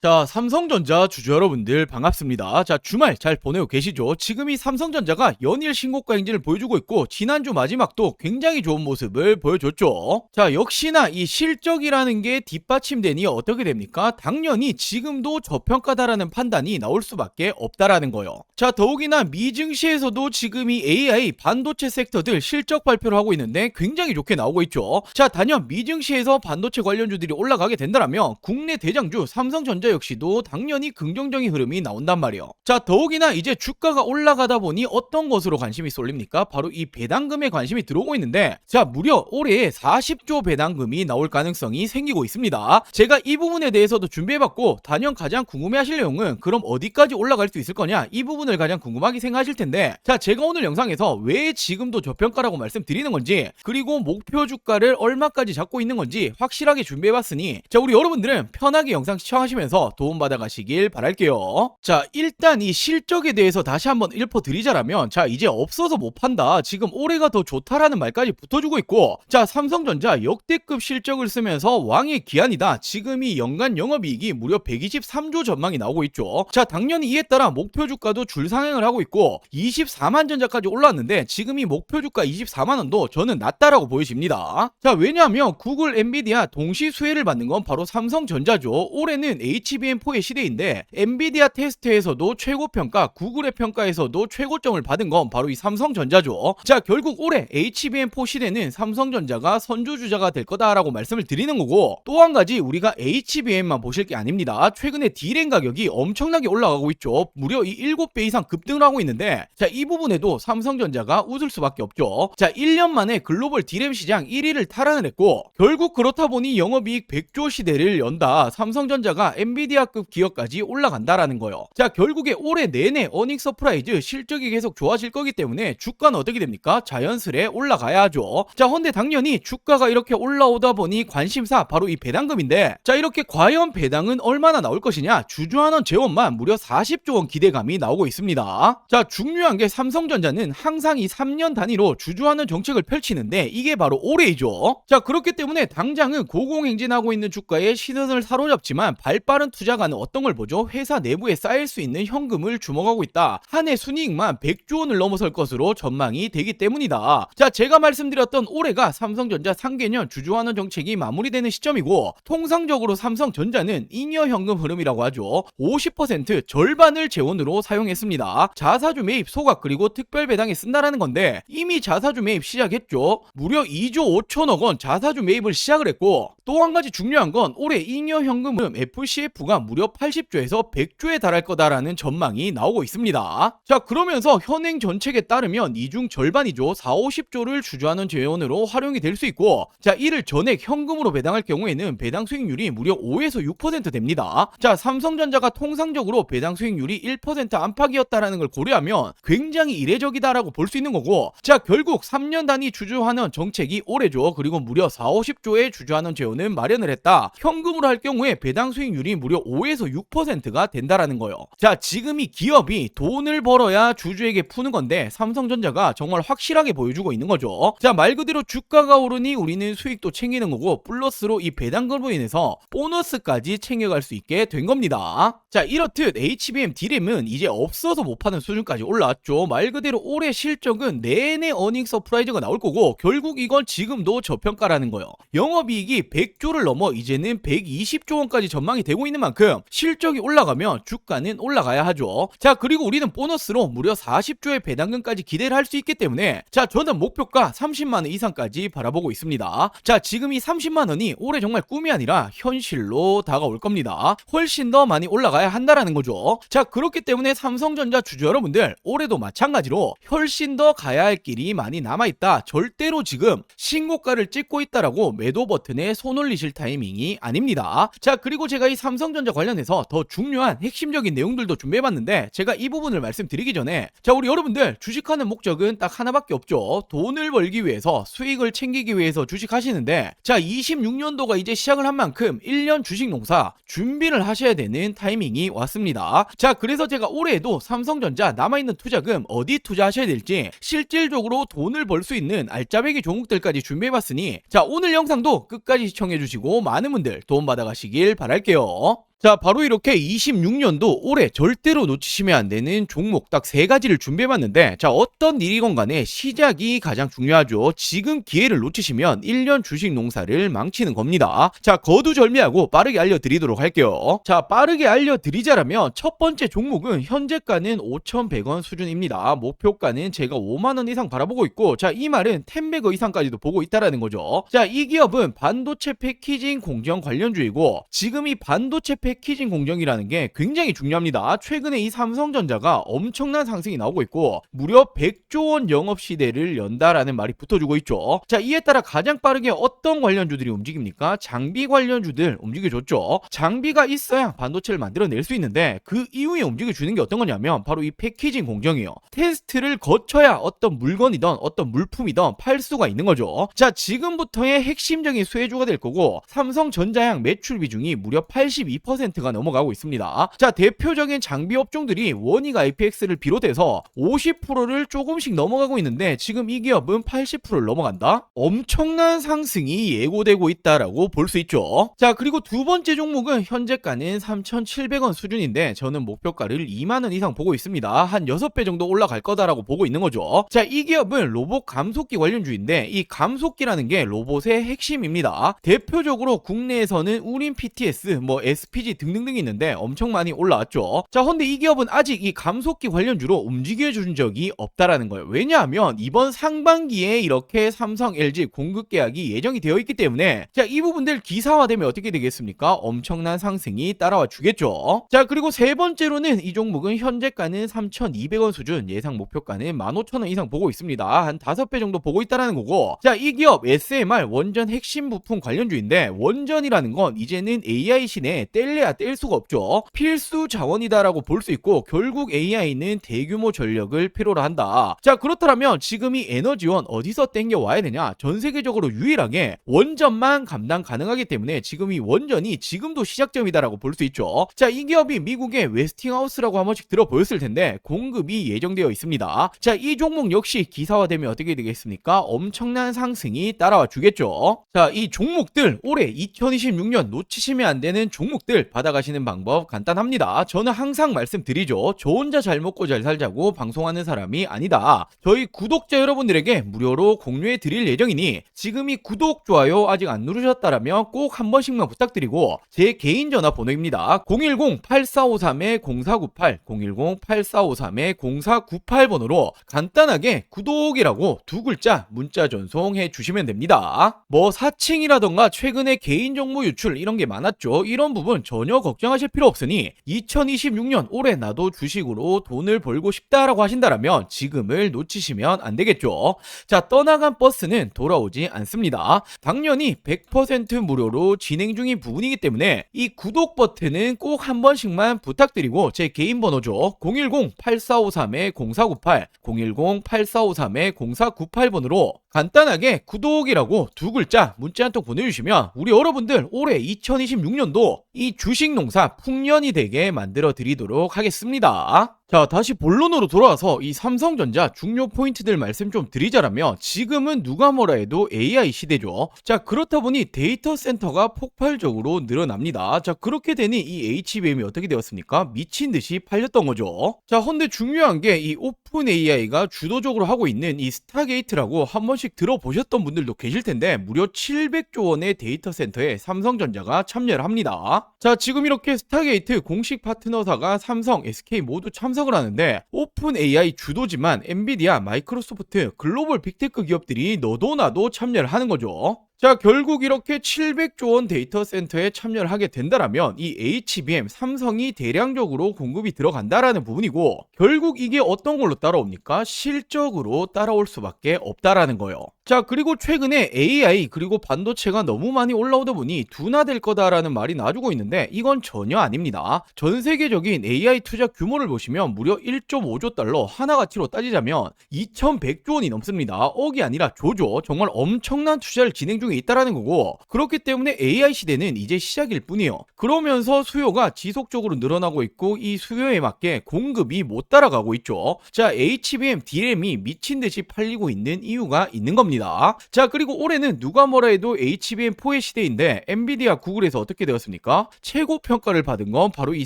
자, 삼성전자 주주 여러분들 반갑습니다. 자, 주말 잘 보내고 계시죠? 지금 이 삼성전자가 연일 신고가 행진을 보여주고 있고 지난주 마지막도 굉장히 좋은 모습을 보여줬죠. 자, 역시나 이 실적이라는 게 뒷받침되니 어떻게 됩니까? 당연히 지금도 저평가다라는 판단이 나올 수밖에 없다라는 거예요. 자, 더욱이나 미증시에서도 지금 이 AI 반도체 섹터들 실적 발표를 하고 있는데 굉장히 좋게 나오고 있죠. 자, 단연 미증시에서 반도체 관련주들이 올라가게 된다면 국내 대장주 삼성전자 역시도 당연히 긍정적인 흐름이 나온단 말이에요. 자, 더욱이나 이제 주가가 올라가다 보니 어떤 것으로 관심이 쏠립니까? 바로 이 배당금에 관심이 들어오고 있는데, 자, 무려 올해 40조 배당금이 나올 가능성이 생기고 있습니다. 제가 이 부분에 대해서도 준비해봤고, 단연 가장 궁금해하실 내용은 그럼 어디까지 올라갈 수 있을 거냐, 이 부분을 가장 궁금하게 생각하실 텐데, 자, 제가 오늘 영상에서 왜 지금도 저평가라고 말씀드리는 건지, 그리고 목표 주가를 얼마까지 잡고 있는 건지 확실하게 준비해봤으니, 자, 우리 여러분들은 편하게 영상 시청하시면서 도움받아 가시길 바랄게요. 자, 일단 이 실적에 대해서 다시 한번 읊어드리자라면, 자, 이제 없어서 못 판다, 지금 올해가 더 좋다라는 말까지 붙어주고 있고, 자, 삼성전자 역대급 실적을 쓰면서 왕의 기한이다, 지금 이 연간 영업이익이 무려 123조 전망이 나오고 있죠. 자, 당연히 이에 따라 목표 주가도 줄상행을 하고 있고 24만 전자까지 올라왔는데, 지금 이 목표 주가 24만원도 저는 낮다라고 보여집니다. 자, 왜냐하면 구글, 엔비디아 동시 수혜를 받는 건 바로 삼성전자죠. 올해는 HBM4의 시대인데 엔비디아 테스트에서도 최고평가, 구글의 평가에서도 최고점을 받은 건 바로 이 삼성전자죠. 자, 결국 올해 HBM4 시대는 삼성전자가 선두주자가 될 거다라고 말씀을 드리는 거고, 또 한 가지 우리가 HBM만 보실 게 아닙니다. 최근에 D램 가격이 엄청나게 올라가고 있죠. 무려 이 7배 이상 급등을 하고 있는데, 자, 이 부분에도 삼성전자가 웃을 수밖에 없죠. 자, 1년 만에 글로벌 D램 시장 1위를 탈환을 했고, 결국 그렇다 보니 영업이익 100조 시대를 연다 삼성전자가 엔비디아급 기업까지 올라간다라는 거예요. 자, 결국에 올해 내내 어닝 서프라이즈 실적이 계속 좋아질 거기 때문에 주가는 어떻게 됩니까? 자연스레 올라가야 하죠. 자, 근데 당연히 주가가 이렇게 올라오다 보니 관심사 바로 이 배당금인데, 자, 이렇게 과연 배당은 얼마나 나올 것이냐, 주주환원 재원만 무려 40조 원 기대감이 나오고 있습니다. 자, 중요한 게 삼성전자는 항상 이 3년 단위로 주주환원 정책을 펼치는데 이게 바로 올해이죠. 자, 그렇기 때문에 당장은 고공행진하고 있는 주가에 시선을 사로잡지만 발빠른 투자가는 어떤 걸 보죠? 회사 내부에 쌓일 수 있는 현금을 주목하고 있다. 한 해 순이익만 100조 원을 넘어설 것으로 전망이 되기 때문이다. 자, 제가 말씀드렸던 올해가 삼성전자 3개년 주주환원 정책이 마무리되는 시점이고, 통상적으로 삼성전자는 잉여 현금 흐름이라고 하죠. 50% 절반을 재원으로 사용했습니다. 자사주 매입, 소각, 그리고 특별 배당에 쓴다라는 건데 이미 자사주 매입 시작했죠. 무려 2조 5천억 원 자사주 매입을 시작을 했고, 또 한 가지 중요한 건 올해 잉여 현금은 FCF가 무려 80조에서 100조에 달할 거다라는 전망이 나오고 있습니다. 자, 그러면서 현행 정책에 따르면 이중 절반이죠. 4, 50조를 주주하는 재원으로 활용이 될 수 있고, 자, 이를 전액 현금으로 배당할 경우에는 배당 수익률이 무려 5에서 6% 됩니다. 자, 삼성전자가 통상적으로 배당 수익률이 1% 안팎이었다라는 걸 고려하면 굉장히 이례적이다라고 볼 수 있는 거고, 자, 결국 3년 단위 주주환원 정책이 올해죠. 그리고 무려 4, 50조의 주주환원 재원을 마련을 했다. 현금으로 할 경우에 배당 수익률이 무려 5에서 6%가 된다라는 거예요. 자, 지금 이 기업이 돈을 벌어야 주주에게 푸는 건데 삼성전자가 정말 확실하게 보여주고 있는 거죠. 자, 말 그대로 주가가 오르니 우리는 수익도 챙기는 거고, 플러스로 이 배당금으로 인해서 보너스까지 챙겨갈 수 있게 된 겁니다. 자, 이렇듯 HBM D램은 이제 없어서 못 파는 수준까지 올라왔죠. 말 그대로 올해 실적은 내내 어닝 서프라이즈가 나올 거고, 결국 이건 지금도 저평가라는 거예요. 영업이익이 100조를 넘어 이제는 120조 원까지 전망이 되고 있는 만큼 실적이 올라가면 주가는 올라가야 하죠. 자, 그리고 우리는 보너스로 무려 40조의 배당금까지 기대를 할 수 있기 때문에, 자, 저는 목표가 30만원 이상까지 바라보고 있습니다. 자, 지금 이 30만원이 올해 정말 꿈이 아니라 현실로 다가올 겁니다. 훨씬 더 많이 올라가야 한다라는 거죠. 자, 그렇기 때문에 삼성전자 주주 여러분들, 올해도 마찬가지로 훨씬 더 가야 할 길이 많이 남아있다. 절대로 지금 신고가를 찍고 있다라고 매도 버튼에 손 올리실 타이밍이 아닙니다. 자, 그리고 제가 이 삼성전자 관련해서 더 중요한 핵심적인 내용들도 준비해봤는데, 제가 이 부분을 말씀드리기 전에, 자, 우리 여러분들 주식하는 목적은 딱 하나밖에 없죠. 돈을 벌기 위해서, 수익을 챙기기 위해서 주식하시는데, 자, 26년도가 이제 시작을 한 만큼 1년 주식 농사 준비를 하셔야 되는 타이밍이 왔습니다. 자, 그래서 제가 올해에도 삼성전자 남아있는 투자금 어디 투자하셔야 될지 실질적으로 돈을 벌 수 있는 알짜배기 종목들까지 준비해봤으니, 자, 오늘 영상도 끝까지 시청해주시고 많은 분들 도움받아 가시길 바랄게요. 자, 바로 이렇게 26년도 올해 절대로 놓치시면 안 되는 종목 딱 세 가지를 준비해봤는데, 자, 어떤 일이건 간에 시작이 가장 중요하죠. 지금 기회를 놓치시면 1년 주식 농사를 망치는 겁니다. 자, 거두절미하고 빠르게 알려드리도록 할게요. 자, 빠르게 알려드리자라면 첫 번째 종목은 현재가는 5,100원 수준입니다. 목표가는 제가 5만원 이상 바라보고 있고, 자, 이 말은 10배거 이상까지도 보고 있다라는 거죠. 자, 이 기업은 반도체 패키징 공정 관련주이고, 지금 이 반도체 패키징 공정이라는 게 굉장히 중요합니다. 최근에 이 삼성전자가 엄청난 상승이 나오고 있고 무려 100조 원 영업 시대를 연다라는 말이 붙어주고 있죠. 자, 이에 따라 가장 빠르게 어떤 관련주들이 움직입니까? 장비 관련주들 움직여줬죠. 장비가 있어야 반도체를 만들어낼 수 있는데 그 이후에 움직여주는 게 어떤 거냐면 바로 이 패키징 공정이요. 테스트를 거쳐야 어떤 물건이든 어떤 물품이든 팔 수가 있는 거죠. 자, 지금부터의 핵심적인 수혜주가 될 거고 삼성전자양 매출 비중이 무려 82%가 넘어가고 있습니다. 자, 대표적인 장비 업종들이 원익 IPX를 비롯해서 50%를 조금씩 넘어가고 있는데 지금 이 기업은 80%를 넘어간다? 엄청난 상승이 예고되고 있다라고 볼 수 있죠. 자, 그리고 두 번째 종목은 현재가는 3,700원 수준인데 저는 목표가를 2만원 이상 보고 있습니다. 한 6배 정도 올라갈 거다라고 보고 있는 거죠. 자, 이 기업은 로봇 감속기 관련주인데 이 감속기라는 게 로봇의 핵심입니다. 대표적으로 국내에서는 우린 PTS, SPG 등등등이 있는데 엄청 많이 올라왔죠. 자, 근데 이 기업은 아직 이 감속기 관련주로 움직여준 적이 없다라는 거예요. 왜냐하면 이번 상반기에 이렇게 삼성, LG 공급 계약이 예정이 되어 있기 때문에 자, 이 부분들 기사화되면 어떻게 되겠습니까? 엄청난 상승이 따라와 주겠죠. 자, 그리고 세 번째로는 이 종목은 현재가는 3,200원 수준, 예상 목표가는 15,000원 이상 보고 있습니다. 한 5배 정도 보고 있다라는 거고, 자, 이 기업 SMR 원전 핵심 부품 관련주인데 원전이라는 건 이제는 AI 신에 뗄래야 뗄 수가 없죠. 필수 자원이다라고 볼 수 있고 결국 AI는 대규모 전력을 필요로 한다. 자, 그렇다면 지금 이 에너지원 어디서 땡겨 와야 되냐? 전 세계적으로 유일하게 원전만 감당 가능하기 때문에 지금 이 원전이 지금도 시작점이다라고 볼 수 있죠. 자, 이 기업이 미국의 웨스팅하우스라고 한 번씩 들어보였을 텐데 공급이 예정되어 있습니다. 자, 이 종목 역시 기사화되면 어떻게 되겠습니까? 엄청난 상승이 따라와 주겠죠. 자, 이 종목들 올해 2026년 놓치시면 안 되는 종목들 받아가시는 방법 간단합니다. 저는 항상 말씀드리죠. 저 혼자 잘 먹고 잘 살자고 방송하는 사람이 아니다. 저희 구독자 여러분들에게 무료로 공유해 드릴 예정이니 지금 이 구독, 좋아요 아직 안 누르셨다라면 꼭 한 번씩만 부탁드리고 제 개인 전화번호입니다. 010-8453-0498 010-8453-0498번호로 간단하게 구독이라고 두 글자 문자 전송해 주시면 됩니다. 사칭이라던가 최근에 개인정보 유출 이런 게 많았죠. 이런 부분 전혀 걱정하실 필요 없으니 2026년 올해 나도 주식으로 돈을 벌고 싶다라고 하신다라면 지금을 놓치시면 안 되겠죠. 자, 떠나간 버스는 돌아오지 않습니다. 당연히 100% 무료로 진행 중인 부분이기 때문에 이 구독 버튼은 꼭 한 번씩만 부탁드리고 제 개인 번호죠. 010-8453-0498 010-8453-0498번으로 간단하게 구독이라고 두 글자 문자 한 통 보내주시면 우리 여러분들 올해 2026년도 이 주식 농사 풍년이 되게 만들어 드리도록 하겠습니다. 자, 다시 본론으로 돌아와서 이 삼성전자 중요 포인트들 말씀 좀 드리자라면 지금은 누가 뭐라 해도 AI 시대죠. 자, 그렇다 보니 데이터 센터가 폭발적으로 늘어납니다. 자, 그렇게 되니 이 HBM이 어떻게 되었습니까? 미친 듯이 팔렸던 거죠. 자, 근데 중요한 게 이 오픈 AI가 주도적으로 하고 있는 이 스타게이트라고 한 번씩 들어보셨던 분들도 계실 텐데 무려 700조 원의 데이터 센터에 삼성전자가 참여를 합니다. 자, 지금 이렇게 스타게이트 공식 파트너사가 삼성, SK 모두 참석을 하는데 오픈 AI 주도지만 엔비디아, 마이크로소프트, 글로벌 빅테크 기업들이 너도 나도 참여를 하는 거죠. 자, 결국 이렇게 700조 원 데이터 센터에 참여를 하게 된다라면 이 HBM 삼성이 대량적으로 공급이 들어간다라는 부분이고 결국 이게 어떤 걸로 따라옵니까? 실적으로 따라올 수밖에 없다라는 거예요. 자, 그리고 최근에 AI 그리고 반도체가 너무 많이 올라오다 보니 둔화될 거다라는 말이 나와주고 있는데 이건 전혀 아닙니다. 전 세계적인 AI 투자 규모를 보시면 무려 1.5조 달러 하나가치로 따지자면 2100조 원이 넘습니다. 억이 아니라 조죠. 정말 엄청난 투자를 진행 중에 있다라는 거고, 그렇기 때문에 AI 시대는 이제 시작일 뿐이요. 그러면서 수요가 지속적으로 늘어나고 있고 이 수요에 맞게 공급이 못 따라가고 있죠. 자, HBM, DRAM이 미친 듯이 팔리고 있는 이유가 있는 겁니다. 자, 그리고 올해는 누가 뭐라 해도 HBM4의 시대인데 엔비디아, 구글에서 어떻게 되었습니까? 최고 평가를 받은 건 바로 이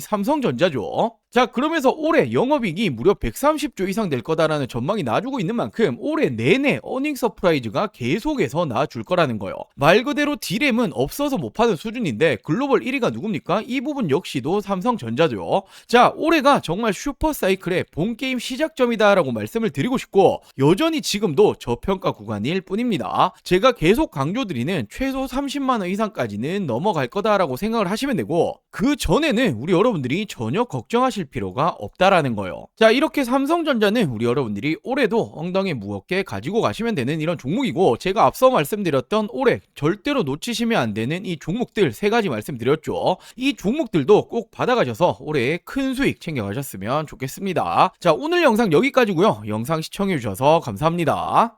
삼성전자죠. 자, 그러면서 올해 영업이익이 무려 130조 이상 될 거다라는 전망이 나와주고 있는 만큼 올해 내내 어닝 서프라이즈가 계속해서 나와줄 거라는 거예요. 말 그대로 D램은 없어서 못 파는 수준인데 글로벌 1위가 누굽니까? 이 부분 역시도 삼성전자죠. 자, 올해가 정말 슈퍼사이클의 본게임 시작점이다라고 말씀을 드리고 싶고, 여전히 지금도 저평가 구간일 뿐입니다. 제가 계속 강조드리는 최소 30만원 이상까지는 넘어갈 거다라고 생각을 하시면 되고, 그 전에는 우리 여러분들이 전혀 걱정하실 필요가 없다라는 거예요. 자, 이렇게 삼성전자는 우리 여러분들이 올해도 엉덩이 무겁게 가지고 가시면 되는 이런 종목이고, 제가 앞서 말씀드렸던 올해 절대로 놓치시면 안 되는 이 종목들 3가지 말씀드렸죠. 이 종목들도 꼭 받아가셔서 올해 큰 수익 챙겨가셨으면 좋겠습니다. 자, 오늘 영상 여기까지고요. 영상 시청해주셔서 감사합니다.